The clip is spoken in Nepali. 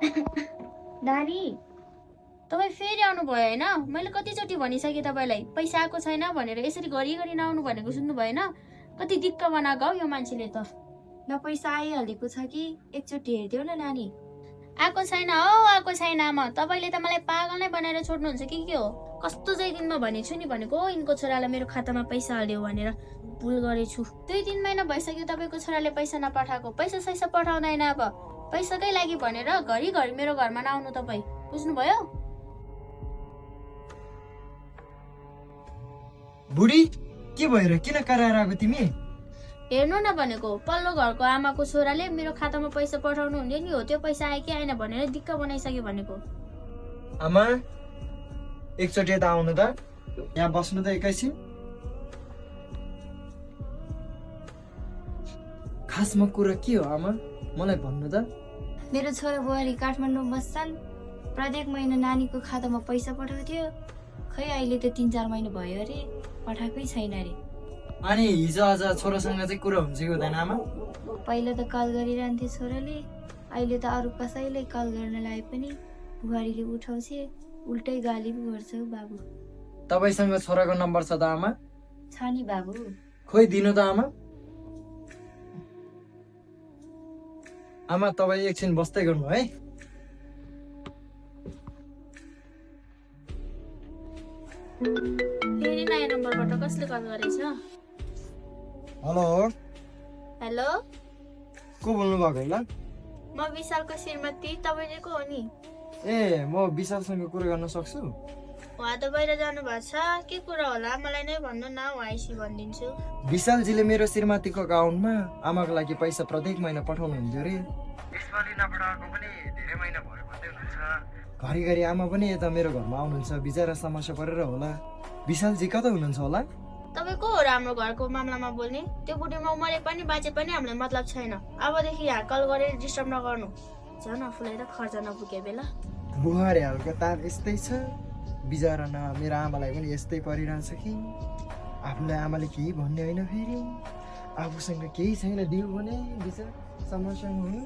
नानी तपाईँ फेरि आउनु भयो होइन? मैले कतिचोटि भनिसकेँ तपाईँलाई पैसा आएको छैन भनेर यसरी घरिघरि नआउनु भनेको सुन्नु भएन? कति दिक्क बनाएको हौ यो मान्छेले त। ल पैसा आइहालेको छ कि एकचोटि हेरिदेऊ न नानी। आएको छैन हौ, आएको छैन आमा। तपाईँले त मलाई पागल नै बनाएर छोड्नुहुन्छ कि के हो? कस्तो चाहिँ दिनमा भनेको छु नि भनेको यिनको छोरालाई मेरो खातामा पैसा हाल्यो भनेर भुल गरेछु। 2-3 महिना भइसक्यो तपाईँको छोराले पैसा नपठाएको। पैसा सैसा पठाउँदैन अब। पैसाकै लागि भनेर घरिघरि मेरो घरमा नआउनु तपाईँ, बुझ्नुभयो? बुढी के भएर किन कराएर आएको तिमी? हेर्नु न भनेको पल्लो घरको आमाको छोराले मेरो खातामा पैसा पठाउनु हुने नि हो, त्यो पैसा आयो कि आएन भनेर दिक्क बनाइसक्यो भनेको। आमा एकचोटि यता आउनु त, यहाँ बस्नु त एकैछिन। खासमा कुरा के हो आमा, मलाई भन्नु त। मेरो छोरा बुहारी काठमाडौँ बस्छन्, प्रत्येक महिना नानीको खातामा पैसा पठाउँथ्यो। खै अहिले त 3-4 महिना भयो अरे पठाएकै छैन अरे। अनि हिजो आज छोरासँग चाहिँ कुरा हुन्छ कि हुँदैन आमा? पहिला त कल गरिरहन्थे छोराले, अहिले त अरू कसैले कल गर्न लाए पनि बुहारीले उठाउँछ, उल्टै गाली पो गर्छ हौ बाबु। तपाईसँग छोराको नम्बर छ त आमा? छ नि बाबु। खोइ दिनु त आमा। आमा तपाईँ एकछिन बस्दै गर्नु है। फेरि नयाँ नम्बरबाट कसले कल गरेछ? हेलो, हेलो, को बोल्नु भएको होला? म विशालको श्रीमती, तपाईँले को हो नि? ए म विशालसँग कुरा गर्न सक्छु? उहाँ त बाहिर जानु भएको छ, के कुरा होला मलाई नै भन्नु न, उहाँ आइसी भनिदिन्छु। विशालजीले मेरो श्रीमतीको अकाउन्टमा आमाको लागि पैसा प्रत्येक महिना पठाउनु हुन्थ्यो अरे। यसपालि नपठाएको पनि धेरै महिना भयो भन्दै हुनुहुन्छ। घरिघरि आमा पनि यता मेरो घरमा आउनुहुन्छ, बिचरा समस्या परेर होला। विशालजी कता हुनुहुन्छ होला? तपाईँ को हो र हाम्रो घरको मामलामा बोल्ने? त्यो बुढीमा मरे पनि बाँचे पनि हामीलाई मतलब छैन। अबदेखि यहाँ कल गरेर डिस्टर्ब नगर्नु। झन् आफूलाई त खर्च नपुगे बेला। बुहारी हालको तार यस्तै छ, बिचरा न मेरो आमालाई पनि यस्तै परिरहेछ कि। आफूलाई आमाले केही भन्ने होइन, फेरि आफूसँग केही छैन दिउ भने बिचरा समस्या हुनु।